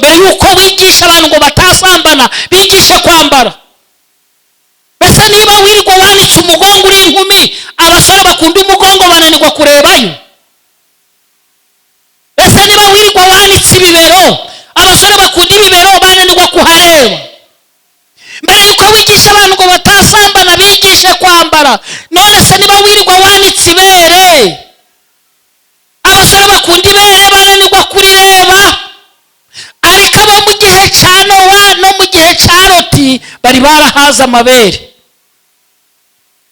mbere yuko wigisha abantu ngo batasambana bigishe kwambara. Mbese niba wirirwa wanitse umugongo uri inkumi, abasore bakunda umugongo bananirwa kurebayo. Mbese niba wirirwa wanitse ibibero, abasore bakunda ibibero bananirwa kuhareba. Mbere yuko wigisha abantu ngo batasambana bigishe kwambara. None se niba wirirwa wanitse ibere, abasore bakunda ibere bananirwa kurireba. Ariko abo mu gihe cya Nowa no mu gihe cya Loti bari barahaza amabere.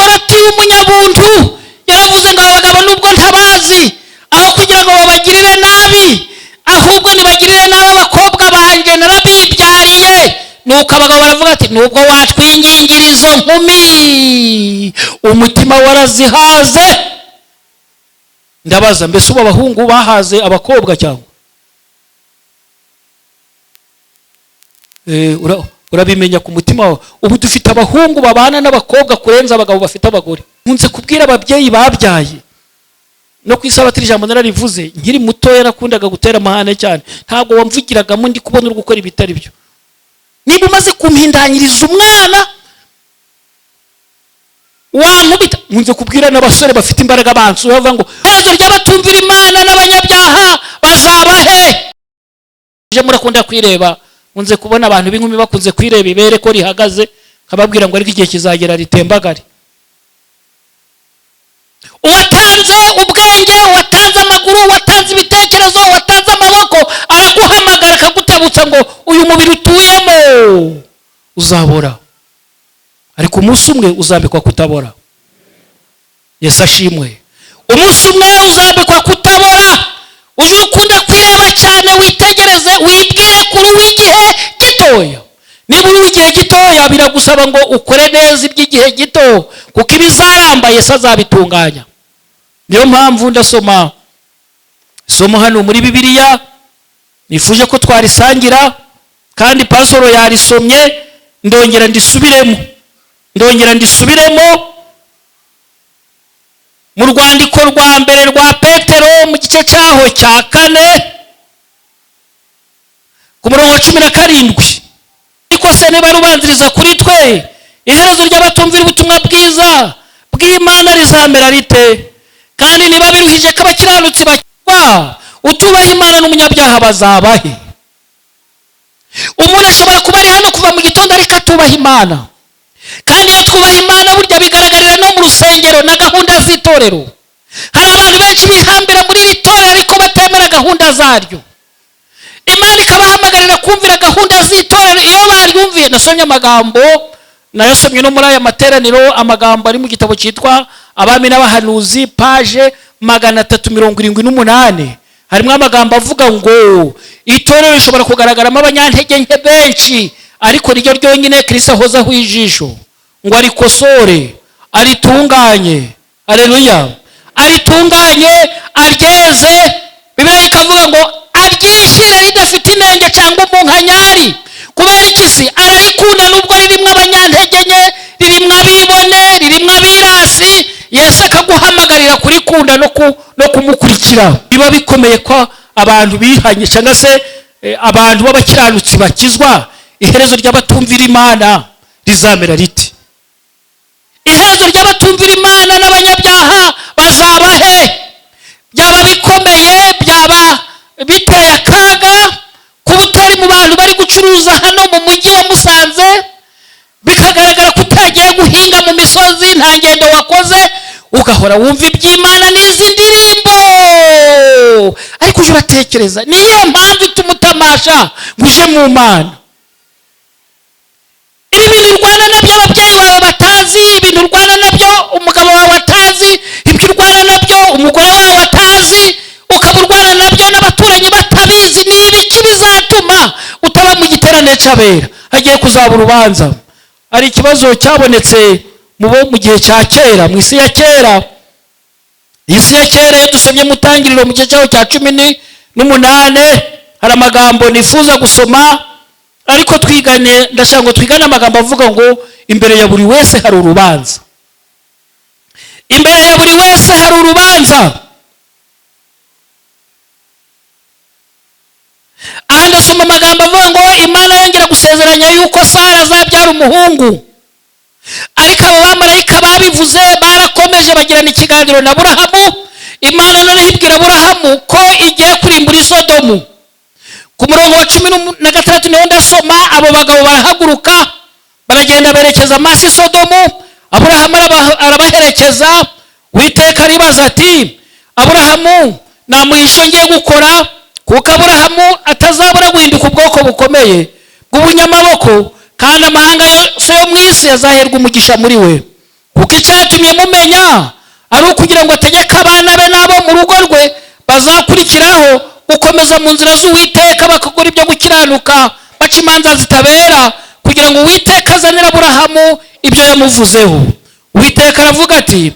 Loti w'umunyabuntu yaravuze ngo abagabo nubwo ntabazi, aho kugira ngo babagirire nabi, ahubwo nibagirire nabi abakobwa banje narabibyariye. Nuko abagabo baravuga ati nubwo watwingingira izo nkumi umutima warazihaze. Ndabaza, mbese ubu abahungu bahaze abakobwa cyangwa? Urabimenya ku mutima wawe. Ubu dufite abahungu babana n'abakobwa kurenza abagabo bafite abagore. Nkunze kubwira ababyeyi babyaye, no ku isabato ijambo nararivuze, nkiri mutoya nakundaga gutera amahane cyane, ntabwo wamvugiragamo ndi kubona uri gukora ibitari byo. Niba umaze kumpindanyiriza umwana wankubita. Nkunze kubwira n'abasore bafite imbaraga bansu bavuga ngo hezo ry'abatumvira Imana n'abanyabyaha bazaba he? Je murakunda kwireba. Nkunze kubona abantu b'inkumi bakunze kwireba ibere ko rihagaze, kababwira ngo ariko igihe kizagera ritembagare. Uwatanze ubwenge, watanze amaguru, watanze ibitekerezo, watanze amaboko, araguhamagara akagutabutsa ngo uyu mubiri utuyemo uzabora, ariko umunsi umwe uzambikwa kutabora. Yesu ashimwe. Umunsi umwe uzambikwa kutabora. Uje ukunda kwireba cyane, witegereze, wibwire kuri w'igihe gitoya. Niba uri w'igihe gitoya biragusaba ngo ukore neza iby'igihe gito, kuko ibizaramba Yesu azabitunganya. Niyo mpamvu ndasoma isomo hano muri Bibiliya, nifuje ko twarisangira, kandi pasoro yarisomye, ndongera ndisubiremo mu rwandiko rwa mbere rwa Petero mu gice cyaho cya 4 ku murongo wa 17. Ariko se niba rubanziriza kuri twe, iherezo ry'abatumvira ubutumwa bwiza bw'Imana rizamera rite? Kandi niba biruhije ko abakiranutsi bakirwa, utubaha Imana n'umunyabyaha bazabahe? Umuntu ashobora kuba ari hano kuva mu gitondo ariko atubaha Imana. Kandi iyo twubaha Imana burya bigaragarira no mu rusengero na gahunda z'itorero. Hari abantu benshi bihambira muri iri torero ariko batemera gahunda zaryo. Imana ikabahamagarira kumvira gahunda z'itorero. Iyo baryumviye, nasomye amagambo, nayasomye no muri aya materaniro, amagambo ari mu gitabo cyitwa Abami n'Abahanuzi page 378. Harimo amagambo avuga ngo itorero rishobora kugaragaramo abanyantege nke benshi, ariko ryo ryonyine Kristo ahozaho ijisho ngo arikosore, aritunganye. Haleluya. Aritunganye, aryeze. Bibiliya ikavuga ngo aryishyire ridafite inenge cyangwa umunkanyari. Kubera iki se? Ararikunda nubwo ririmo abanyantege nke, ririmo abibone, ririmo abirasi. Yesu akaguhamagarira kurikunda no kumukurikira. Biba bikomeye ko abantu bihanye cyangwa se abantu b'abakiranutsi bakizwa. Iherezo ry'abatumvira Imana rizamera riti? Iherezo ry'abatumvira Imana n'abanyabyaha bazaba he? Byaba bikomeye, byaba biteye akaga kuba utari mu bantu bari gucuruza hano mu mujyi wa Musanze, bikagaragara ko utagiye guhinga mu misozi, nta ngendo wakoze, ugahora wumva iby'Imana n'izi ndirimbo. Ariko uje uratekereza, niyo mpamvu ituma utamasha ngo uje mu Mana? Ibintu urwana nabyo ababyeyi bawe batazi, ibintu urwana nabyo umugabo wawe atazi, ibyo urwana nabyo umugore wawe atazi, ukaba urwana nabyo n'abaturanyi batabizi, ni ibiki bizatuma utaba mu giterane cy'abera? Hagiye kuzaba urubanza. Hari ikibazo cyabonetse mu gihe cya kera, mu isi ya kera. Isi ya kera dusomye mu Tangiriro mu gice cyaho cya 18, hari amagambo nifuza gusoma, ariko ndashaka ngo twigane amagambo avuga ngo imbere ya buri wese hari urubanza. Imbere ya buri wese hari urubanza. aha ndasoma amagambo avuga ngo Imana yongera gusezeranya yuko Sara azabyara umuhungu, ariko abo bamarayika babivuze barakomeje bagirana ikiganiro na Aburahamu. Imana noneho ibwira Aburahamu ko igiye kurimbura i Sodomu. Ku murongo wa 16 niho ndasoma, abo bagabo barahaguruka baragenda berekeza amaso i Sodomu. Aburahamu arabaherekeza. Uwiteka aribaza ati, Aburahamu namuhisho ngiye gukora, kuko Aburahamu atazabura guhinduka ubwoko bukomeye bw'ubunyamaboko, kandi amahanga yose yo mu isi azaherwa umugisha muri we. Kuko icyatumye mumenya ari ukugira ngo ategeke abana be n'abo mu rugo rwe bazakurikiraho gukomeza mu nzira z'Uwiteka, bakagura ibyo gukiranuka, baca imanza zitabera, kugira ngo Uwiteka azanire Aburahamu ibyo yamuvuzeho. Uwiteka aravuga ati,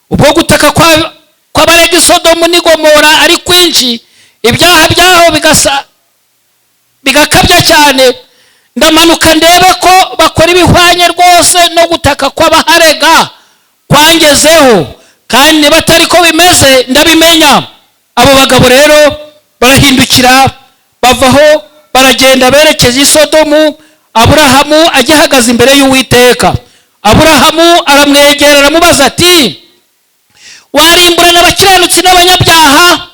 ubwo gutaka kw'abarega i Sodomu n'i Gomora ari kwinshi, ibyaha byaho bigakabya cyane, ndamanuka ndebe ko bakora ibihwanye rwose no gutaka kw'abaharega kwangezeho, kandi niba atari ko bimeze ndabimenya. Abo bagabo rero barahindukira bavaho baragenda berekeza i Sodomu. Aburahamu agihagaze imbere y'Uwiteka. Aburahamu aramwegera aramubaza ati, warimburana abakiranutsi n'abanyabyaha?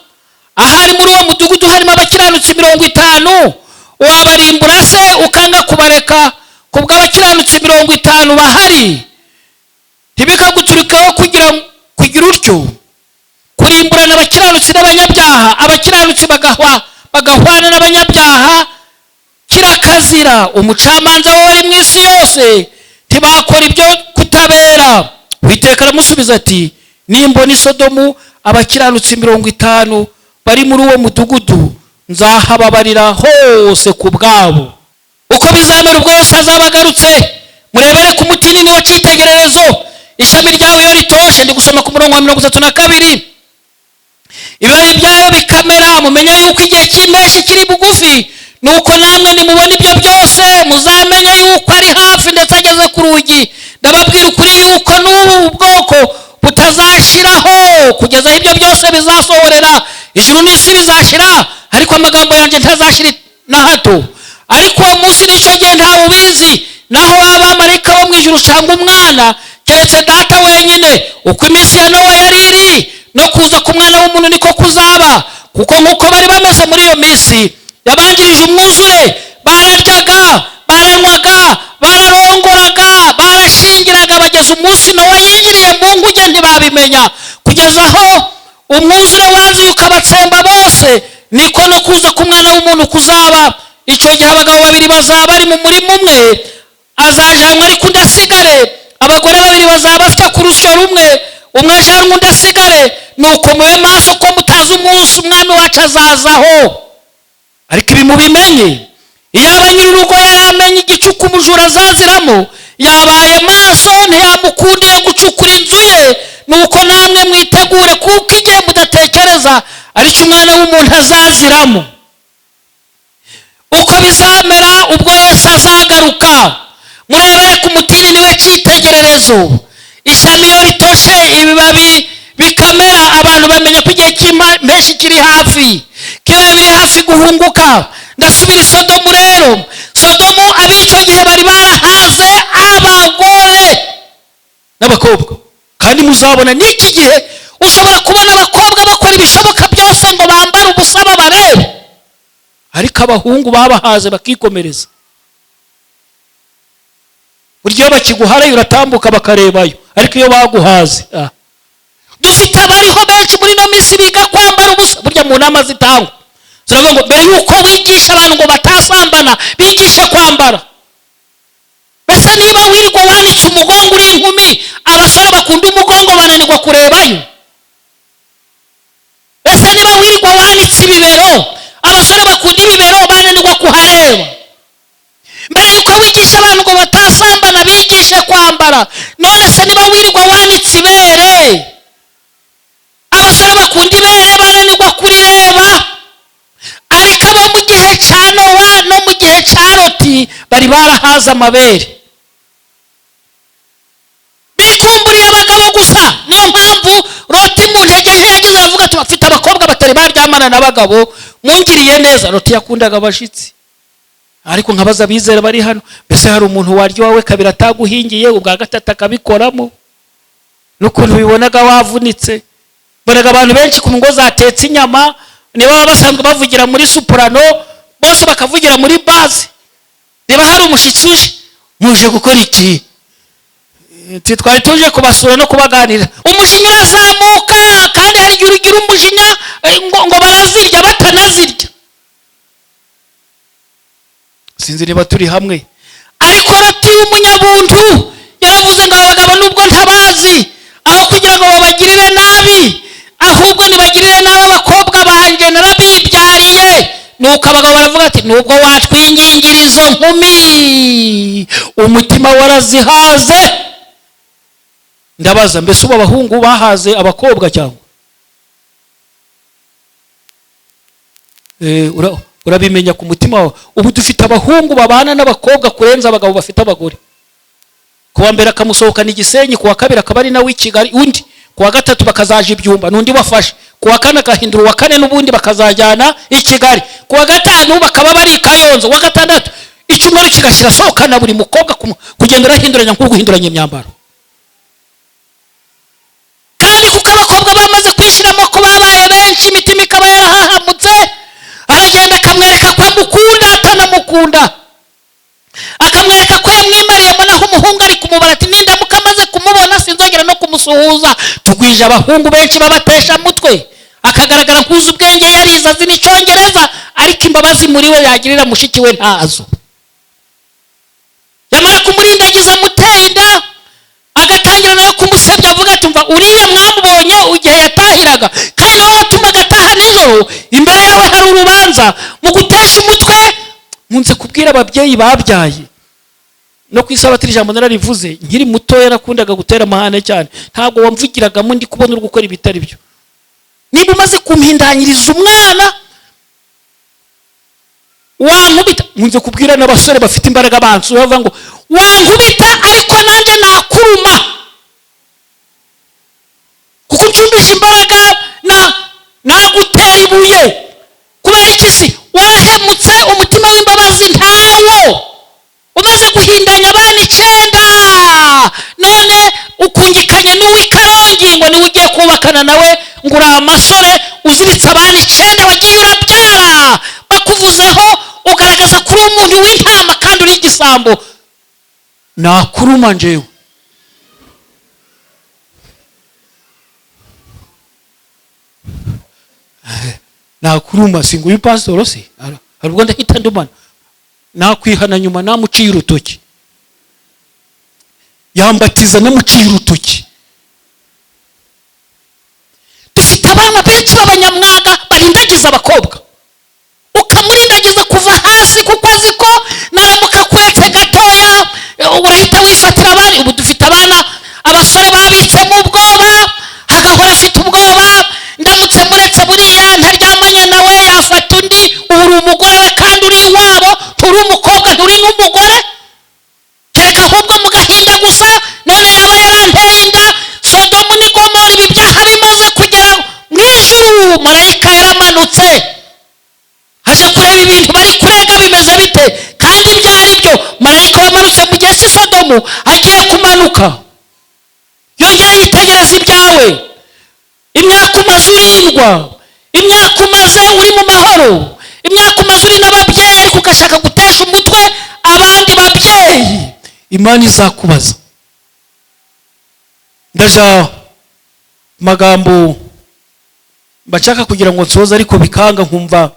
Ahari muri uwo mudugudu harimo abakiranutsi 50, wabarimbura se ukanga kubareka kubw'abakiranutsi 50 bahari? Ntibikaguturikaho kugira utyo kurimburana abakiranutsi n'abanyabyaha, abakiranutsi bagahwana n'abanyabyaha kirakazira. Umucamanza wari mu isi yose ntibakora ibyo kutabera. Uwiteka aramusubiza ati, nimbona i Sodomu abakiranutsi 50 bari muri uwo mudugudu, nzahababarira hose ku bwabo. Uko bizamera ubwo Yesu azabagarutse, murebere ku mutini niwo cyitegererezo, ishami ryawe iyo ritoshe. Ndi gusoma ku murongo wa 32. Ibibabi byayo bikamera, mumenye yuko igihe cy'impeshyi kiri bugufi. Nuko namwe nimubona ibyo byose muzamenye yuko ari hafi ndetse ageze ku rugi. Ndababwira ukuri yuko n'ubu bwoko butazashiraho kugeza ibyo byose bizasohorera. Ijuru n'isi bizashira, ariko amagambo yanjye ntazashira na hato. Ariko uwo munsi n'icyo gihe ntawe ubizi, naho abamarayika bo mu ijuru cyangwa umwana, keretse Data wenyine. Uko iminsi ya Nowa yari iri, no kuza k'Umwana w'umuntu niko kuzaba. Kuko nk'uko bari bameze muri iyo minsi yabanjirije umwuzure, bararyaga, baranywaga, bararongoraga, barashingiraga, bageza umunsi Nowa yinjiriye mu nguge ntibabimenya, kugeza aho umwuzure wazuye ukabatsemba bose. Niko no kuza k'Umwana w'umuntu kuzaba. Icyo gihe abagabo 2 bazaba bari mu murima umwe, azajanwa ariko undi asigare. Abagore 2 bazaba bafite ku rusyo rumwe, umwe ajanwa undi asigare. Nuko mube maso ko mutazi umunsi umwami wacu azazaho. Ariko ibi mubimenye, iyaba nyir'urugo yaramenye igicuku umujura azaziramo, yabaye maso ntiyamukundiye gucukura inzu ye. Nuko namwe mwitegure, kuko igihe mudatekereza aricyo Umwana w'umuntu azaziramo. Uko bizamera ubwo Yesu azagaruka, murebere ku mutini niwe cyitegererezo. Ishami iyo ritoshe ibibabi bikamera, abantu bamenya ko igihe cy'impeshyi kiri hafi, kibaye biri hafi guhunguka. Ndasubira i Sodomu rero. Sodomu ab'icyo gihe bari barahaze abagore n'abakobwa, kandi muzabona n'iki gihe ushobora kubona abakobwa bakora ibishoboka byose ngo bambare ubusa babarebe, ariko abahungu babahaze bakikomereza. Buryo bakiguharayo uratambuka bakarebayo, ariko iyo baguhaze dufite abariho benshi muri no minsi biga kwambara ubusa. Burya mu nama zitangwa ziravuga ngo mbere yuko wigisha abantu ngo batasambana, bigishe kwambara. Mbese niba wirirwa wanitse umugongo uri inkumi, abasore bakunda umugongo bananirwa kurebayo? Mbese niba wirirwa wanitse ibibero, abasore bakunda ibibero bananirwa kuhareba? Mbere yuko wigisha abantu ngo batasambana, bigishe kwambara. None se niba wirirwa wanitse ibere, abasore bakunda ibere bananirwa kurireba? Ariko abo mu gihe cya Nowa no mu gihe cya Loti bari barahaze amabere, bikumburiye abagabo gusa. Niyo mpamvu Loti mu ntege nke yagize avuga ati, bafite abakobwa batari baryamana bana n'abagabo mungiriye neza. Loti yakundaga abashitsi, ariko nkabaza abizera bari hano, mbese hari umuntu waryo wawe kabiri ataguhingiye ubwa gatatu akabikoramo? N'ukuntu bibonaga wavunitse. Bonaga abantu benshi ku ngo zatetse inyama, niba baba basanzwe bavugira muri soprano, bose bakavugira muri bass. Niba hari umushitsi uje, muje gukora iki? Twari tuje kubasura no kubaganira. Umujinya urazamuka, kandi hari igihe ugira umujinya ngo barazirya batanazirya. Sinzi niba turi hamwe. Ariko Loti umunyabuntu yaravuze ngo abagabo nubwo ntabazi, aho kugira ngo babagirire nabi, ahubwo nibagirire nabi abakobwa banje narabibyariye. Nuko abagabo baravuga ati nubwo watwingingiriza izo nkumi, umutima warazihaze. Ndabaza, mbese ubu abahungu bahaze abakobwa cyangwa? Urabimenya ku mutima wawe. Ubu dufite abahungu babana n'abakobwa kurenza abagabo bafite abagore. Kuwa mbere akamusohokana Igisenyi, kuwa kabiri akaba ari nawe i Kigali, undi kuwa gatatu bakazaje Ibyumba, n'undi wafashe kuwa kane agahindura uwa kane, n'ubundi bakazajyana i Kigali, kuwa gatanu bakaba bari i Kayonza, wa gatandatu icyumweru kigashira sohokana buri mukobwa kugenda arahinduranya nk'uguhinduranya imyambaro. Kandi kuko abakobwa bamaze kwishiramo ko babaye benshi, imitima ikaba yarahahamutse, aragenda akamwereka ko amukunda atanamukunda, akamwereka ko yamwimariye, naho umuhungu ari kumubara ati nindamuka amaze kumubona sinzongera no kumusuhuza. Tugwije abahungu benshi babatesha mutwe, akagaragara nkuzi ubwenge yarize azi n'Icyongereza, ariko imbabazi muri we yagirira mushiki we ntazo. Yamara kumurindagiza amuteye inda, agatangira nawe kumusebya, avuga ati umva uriya mwamubonye igihe yatahiraga, kandi nawe watumaga ataha nijoro, imbere yawe hari urubanza. Mu gutesha umutwe nkunze kubwira ababyeyi babyaye, no ku isabatiri ijambo nararivuze, nkiri mutoya nakundaga gutera amahane cyane, ntabwo wamvugiragamo ndi kubona uri gukora ibitari byo. Niba umaze kumpindanyiriza umwana wankubita, nkunze kubwira n'abasore bafite imbaraga bansu bavuga ngo wankubita ariko nanjye nakuruma, kuko ucyumbisha imbaraga nagutera ibuye. Kubera iki se? Warahemutse, umutima w'imbabazi ntawo, umaze guhindanya abana 9, none ukungikanye n'uw'i Karongi ngo niwe ugiye kubakana nawe, ngo uri amasore uziritse abana 9 wagiye urabyara, bakuvuzeho ugaragaza kuri umuntu w'intama kandi uri igisambo. Nakuruma njewe. Nakuruma singu uyu pastor se hari ubwo ndahita ndumana, nakwihana nyuma namuciye urutoki, yambatiza namuciye urutoki. Dufite abana benshi b'abanyamwaga barindagiza abakobwa, ukamurindagiza kuva hasi kuko azi ko naramuka kuretse gatoya urahita wifatira abandi. Ubu dufite abana abasore babitsemo ubwoba, agahora afite ubwoba, ndamutse muretse buriya ntaryamanye nawe yafata undi, uri umugore we kandi uri iwabo, nturi umukobwa nturi n'umugore, kereka ahubwo mugahinda gusa. None yaba yaranteye inda, Sodomu ni Gomora, ibi byaha bimaze kugera mu ijuru, marayika yaramanutse aje kureba ibintu bari kurega bimeze bite, kandi byari byo. Marayika wamanutse mu gihe cy'i Sodomu agiye kumanuka, yongeye yitegereza ibyawe. Imyaka umaze urindwa, imyaka umaze uri mu mahoro, imyaka umaze uri n'ababyeyi, ariko ugashaka gutesha umutwe abandi babyeyi, Imana izakubaza. Ndaja magambo bashaka kugira ngo nsoze, ariko bikanga nkumva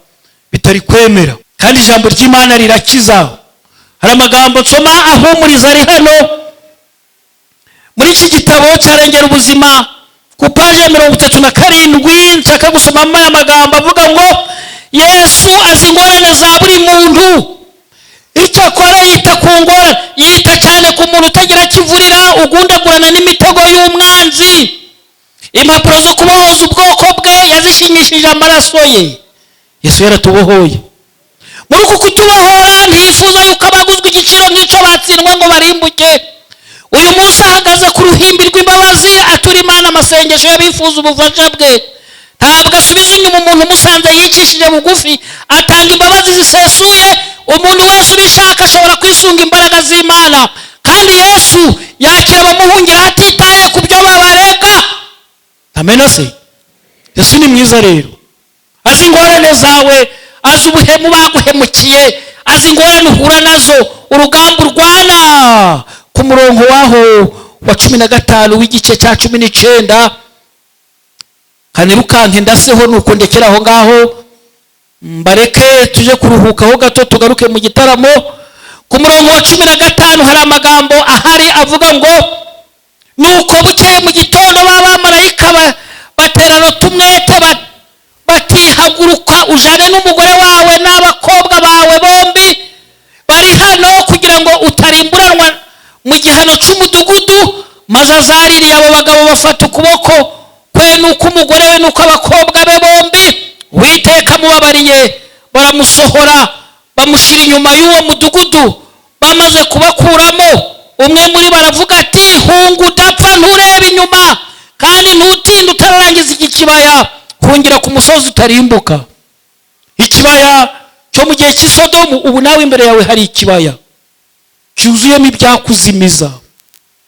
bitari kwemera, kandi ijambo ry'Imana rirakiza. Hari amagambo nsoma ahumuriza ari hano muri iki gitabo cyarengera ubuzima ku paje 37, nshaka gusomamo aya magambo avuga ngo Yesu azi ingorane za buri muntu, icyo akora yita ku ngorane, yita cyane ku muntu utagira kivurira, ugundagurana n'imitego y'umwanzi. Impapuro zo kubohoza ubwoko bwe yazishimishije amaraso ye. Yesu yaratubohoye. Muri uku kutubohora ntiyifuza yuko abaguzwe igiciro nk'icyo batsindwa ngo barimbuke. Uyu munsi ahagaze ku ruhimbi rw'imbabazi atura Imana amasengesho y'abifuza ubufasha bwe. Ntabwo asubiza inyuma umuntu umuntu umusanze yicishije bugufi atanga imbabazi zisesuye. Umuntu wese ubishaka ashobora kwisunga imbaraga z'Imana, kandi Yesu yakira abamuhungira atitaye ku byo babarega. Amen se. Yesu ni mwiza rero, azi ingorane zawe, azi ubuhemu baguhemukiye, azi ingorane uhura nazo. Urugamba urwana ku murongo waho wa 15 w'igice cya 19, kanirukanke ndaseho nuko ndekera aho ngaho mbareke tuje kuruhukaho gato tugaruke mu gitaramo. Ku murongo wa 15 hari amagambo ahari avuga ngo nuko bukeye mu gitondo b'abamarayika baterano tumwete bati haguruka ujane n'umugore wawe n'abakobwa bawe bombi bari hano kugira ngo utarimburanwa mu gihano cy'umudugudu. Maze azaririye abo bagabo bafata ukuboko kwe nuko umugore we nuko abakobwa be bombi Uwiteka mubabariye, baramusohora bamushyira inyuma y'uwo mudugudu. Bamaze kubakuramo, umwe muri baravuga ati hunga udapfa nturebe inyuma, kandi ntutinde utararangiza iki kibaya, hungira ku musozi utarimbuka. Ikibaya cyo mu gihe cy'Isodomu, ubu nawe imbere yawe hari ikibaya cyuzuyemo ibyakuzimiza.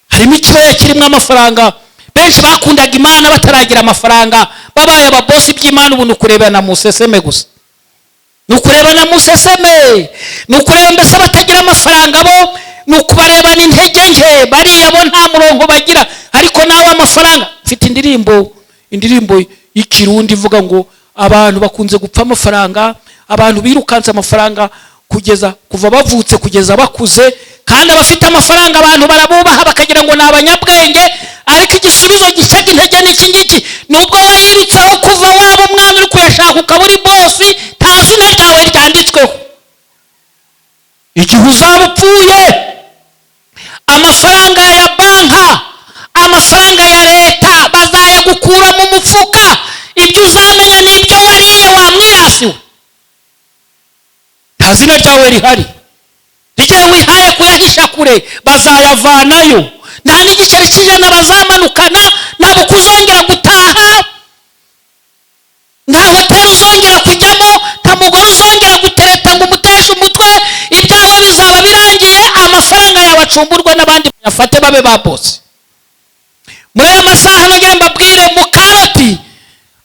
Harimo ikibaya kirimo amafaranga. Benshi bakundaga Imana bataragira amafaranga, babaye ababosi by'Imana. Ubu nukureba na museseme gusa, nukureba na museseme, nukureba mbese batagira amafaranga bo, nukubareba n'intege nke, bariya bo nta murongo bagira. Ariko nawe amafaranga. Mfite indirimbo y'ikirundi ivuga ngo abantu bakunze gupfa amafaranga, abantu birukanze amafaranga kugeza kuva bavutse kugeza bakuze, kandi abafite amafaranga abantu barabubaha bakagira ngo ni abanyabwenge. Ariko igisubizo gishaga intege n'iki ngiki, nubwo wayirutseho kuva waba umwana uri kuyashaka ukaba uri bosi, nta zina ryawe ryanditsweho. Igihe uzaba upfuye, amafaranga ya banka, amafaranga ya leta bazayagukura mu mufuka. Ibyo uzamenya n'ibyo wariye wamwirasiwe. Nta zina ryawe rihari. Igihe wihaye kuyahisha kure bazayavanayo. Nta n'igiceri cy'ijana bazamanukana, nta buku uzongera gutaha, nta hoteli uzongera kujyamo, nta mugore uzongera gutereta ngo umuteshe umutwe. Ibyawe bizaba birangiye, amafaranga yawe acumburwe n'abandi bayafate babe babose. Muri aya masaha nongere mbabwire, Mukaroti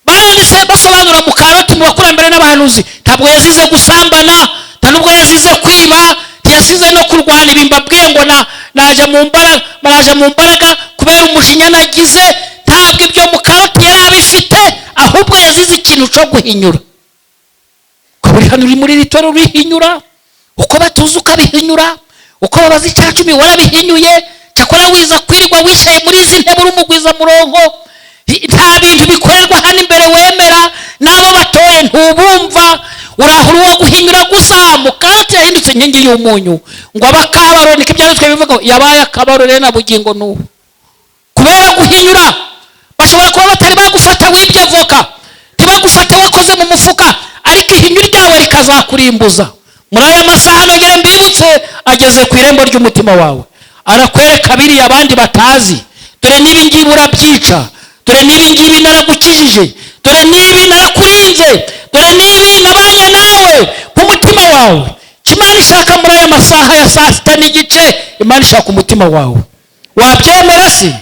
baranditse basobanura Mukaroti mu bakurambere n'abahanuzi. Ntabwo yazize gusambana, nta nubwo yazize kwiba, ntiyasize no kurwana. Ibi mbabwiye ngo naje mu mbaraga kubera umujinya nagize. Ntabwo ibyo Mukaroti yari abifite, ahubwo yazize ikintu cyo guhinyura. Ko buri hano uri muri ritoro urihinyura, uko batuza ukabihinyura, uko babaza icya 10 warabihinyuye. Cyakora wiza kwirirwa wicaye muri izi ntebe uri umugwiza murongo. Nta bintu bikorerwa hano imbere wemera, nabo batoye ntubumva, urahura uwo guhinyura gusa. Mukaroti yahindutse inkingi y'umunyu, ngo abakabaro niko ibyanditswe bivuga, yabaye akabaro rero na bugingo n'ubu kubera guhinyura. Bashobora kuba batari bagufata wibye avoka, ntibagufate wakoze mu mufuka, ariko ihinyura ryawe rikazakurimbuza. Muri aya masaha nongere mbibutse, ageze ku irembo ry'umutima wawe, arakwereka biriya abandi batazi. Dore n'ibi ngibi urabyica, dore n'ibi ngibi naragukijije, dore n'ibi narakurinze, dore n'ibi nabanye nawe ku mutima wawe. Imana ishaka muri aya masaha ya 6:30, Imana ishaka umutima wawe. Wabyemera se?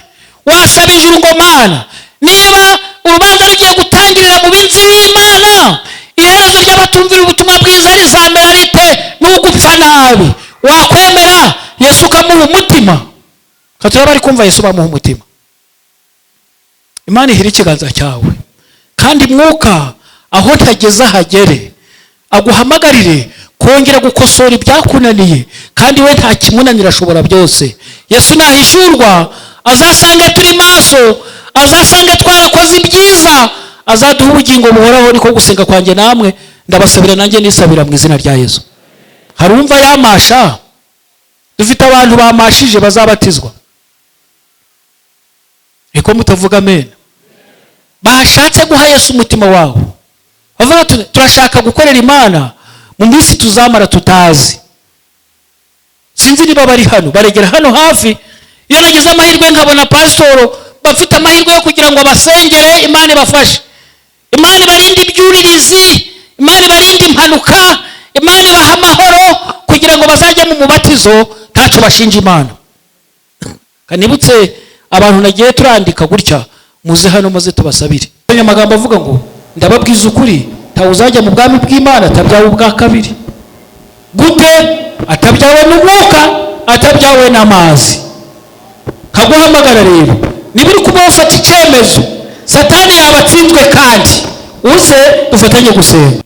Wasaba ijuru ngo Mana, niba urubanza rugiye gutangirira mu binzi y'Imana, iherezo ry'abatumvira ubutumwa bwiza rizamera rite? N'ugupfa nabi. Wakwemera Yesu ukamuha umutima? Katura bari kumva Yesu bamuha umutima. Imana ihira ikiganza cyawe, kandi Mwuka aho ntageze hagere, aguhamagarire kongera gukosora ibyakunaniye, kandi we nta kimunanira, ashobora byose. Yesu nahishurwa azasanga turi maso, azasanga twarakoze ibyiza, azaduha ubugingo buhoraho. Niko gusenga kwanjye namwe ndabasabira, nanjye nisabira mu izina rya Yesu. Harumva yamasha? Dufite abantu bamashije bazabatizwa. Eko mutavuga amen? Bashatse guha Yesu umutima wabo, bavuga turashaka gukorera Imana mu minsi tuzamara tutazi. Sinzi niba bari hano, baregera hano hafi. Iyo nagize amahirwe nkabona pasitoro bafite amahirwe yo kugira ngo basengere Imana ibafashe, Imana ibarinde ibyuririzi, Imana ibarinde impanuka, Imana ibaha amahoro kugira ngo bazajye mu mubatizo ntacyo bashinja Imana. Kanibutse abantu nagiye turandika gutya, muze hano maze tubasabire. Amagambo avuga ngo ndababwiza ukuri, ntawe uzajya mu bwami bw'Imana atabyawe ubwa kabiri. Gute? Atabyawe n'umwuka, atabyawe n'amazi. Kaguhamagara rero, niba uri kuba ufata icyemezo Satani yabatsinzwe kandi uze dufatanye gusenga.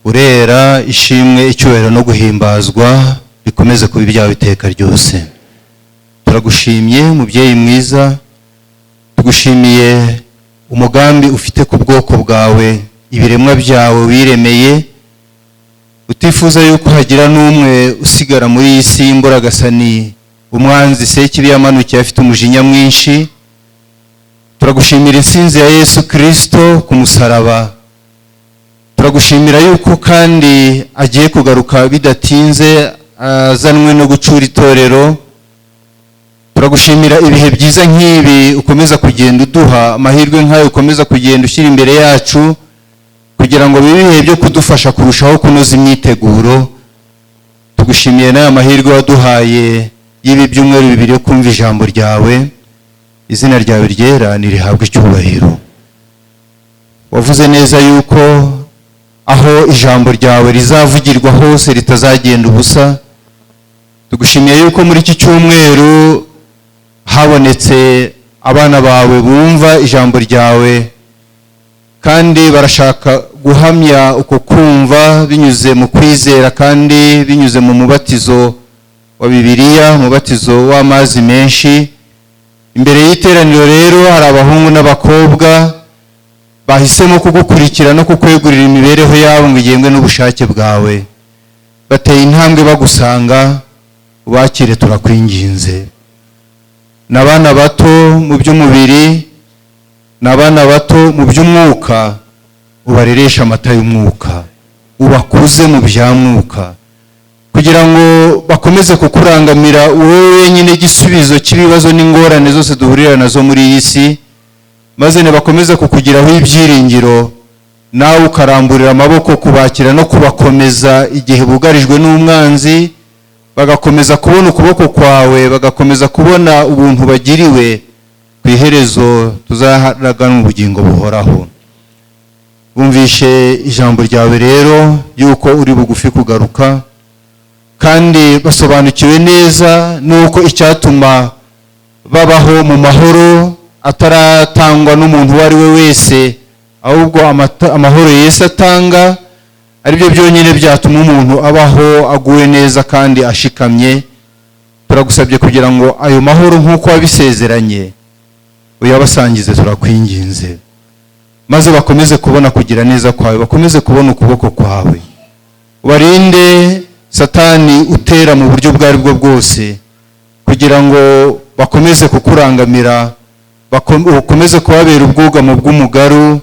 urera ishimwe, icyubahiro no guhimbazwa bikomeze kuba ibyawe iteka ryose. Turagushimye mubyeyi mwiza, tugushimiye umugambi ufite ku bwoko bwawe, ibiremwa byawe wiremeye, utifuza yuko hagira n'umwe usigara muri iyi si y'Imburagasani. Umwanzi Sekibi yamanukiye afite umujinya mwinshi. Turagushimira intsinzi ya Yesu Kristo ku musaraba. Turagushimira yuko kandi agiye kugaruka bidatinze, azanwe no gucura itorero. Turagushimira ibihe byiza nk'ibi ukomeza kugenda uduha, amahirwe nk'ayo ukomeza kugenda ushyira imbere yacu, kugira ngo bibe ibihe byo kudufasha kurushaho kunoza imyiteguro. Tugushimiye n'aya mahirwe waduhaye y'ibi byumweru bibiri yo kumva ijambo ryawe. Izina ryawe ryera nirihabwe icyubahiro. Wavuze neza yuko aho ijambo ryawe rizavugirwa hose ritazagenda ubusa. Tugushimiye yuko muri iki cyumweru habonetse abana bawe bumva ijambo ryawe, kandi barashaka guhamya uko kumva binyuze mu kwizera, kandi binyuze mu mubatizo wa Bibiliya, umubatizo w'amazi menshi. Imbere y'iteraniro rero hari abahungu n'abakobwa bahisemo kugukurikira no kukwegurira imibereho yabo ngo igengwe n'ubushake bwawe. Bateye intambwe bagusanga, ubakire turakwinginze. N'abana bato mu by'umubiri, n'abana bato mu by'umwuka, ubareresha amata y'umwuka, ubakuze mu bya mwuka, kugira ngo bakomeze kukurangamira wowe wenyine igisubizo cy'ibibazo n'ingorane zose duhurira nazo muri iyi si, maze bakomeze kukugiraho ibyiringiro, nawe ukaramburira amaboko kubakira no kubakomeza igihe bugarijwe n'umwanzi, bagakomeza kubona ukuboko kwawe, bagakomeza kubona ubuntu bagiriwe, ku iherezo tuzaharaga n'ubugingo buhoraho. Bumvishe ijambo ryawe rero yuko uri bugufi kugaruka, kandi basobanukiwe neza nuko icyatuma babaho mu mahoro ataratangwa n'umuntu uwo ari we wese, ahubwo amahoro Yesu atanga aribyo byonyine byatuma umuntu abaho aguwe neza kandi ashikamye. Turagusabye kugira ngo ayo mahoro nk'uko wabisezeranye uyabasangize, turakwinginze, maze bakomeze kubona kugira neza kwawe, bakomeze kubona ukuboko kwawe. Ubarinde Satani utera mu buryo ubwo ari bwo bwose, kugira ngo bakomeze kukurangamira, bakomeze kubabera ubwugamo bw'umugaru,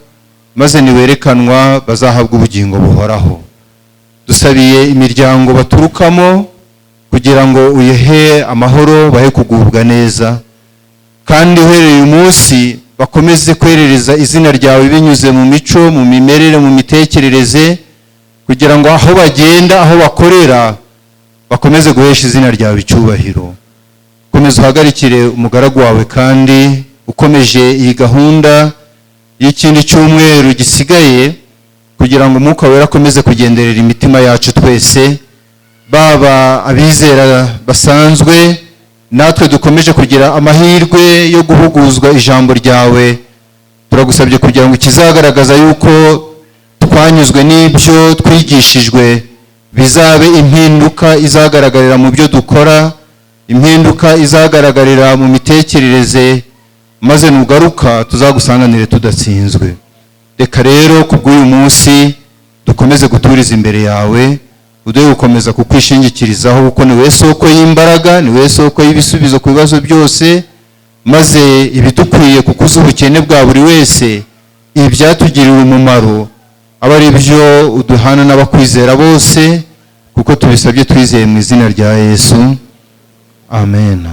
maze niwerekanwa bazahabwa ubugingo buhoraho. Dusabiye imiryango baturukamo kugira ngo uyihe amahoro, bahe kugubwa neza, kandi uhereye umunsi bakomeze kwerereza izina ryawe binyuze mu mico, mu mimerere, mu mitekerereze, kugira ngo aho bagenda, aho bakorera, bakomeze guhesha izina ryawe icyubahiro. Komeza uhagarikire umugaragu wawe, kandi ukomeje iyi gahunda y'ikindi cyumweru gisigaye, kugira ngo Umwuka Wera akomeze kugenderera imitima yacu twese, baba abizera basanzwe, natwe dukomeje kugira amahirwe yo guhuguzwa ijambo ryawe. Turagusabye kugira ngo kizagaragaza yuko twanyuzwe n'ibyo twigishijwe, bizabe impinduka izagaragarira mu byo dukora, impinduka izagaragarira mu mitekerereze, maze nugaruka tuzagusanganire tudatsinzwe. Reka rero kubw'uyu munsi dukomeze guturiza imbere yawe, uduhe gukomeza kukwishingikirizaho, kuko ni wowe soko y'imbaraga, ni wowe soko y'ibisubizo ku bibazo byose, maze ibidukwiye kukuza ubukene bwa buri wese, ibi byatugiriwe umumaro, aba ari byo uduhana n'abakwizera bose, kuko tubisabye twizeye mu izina rya Yesu. Amen.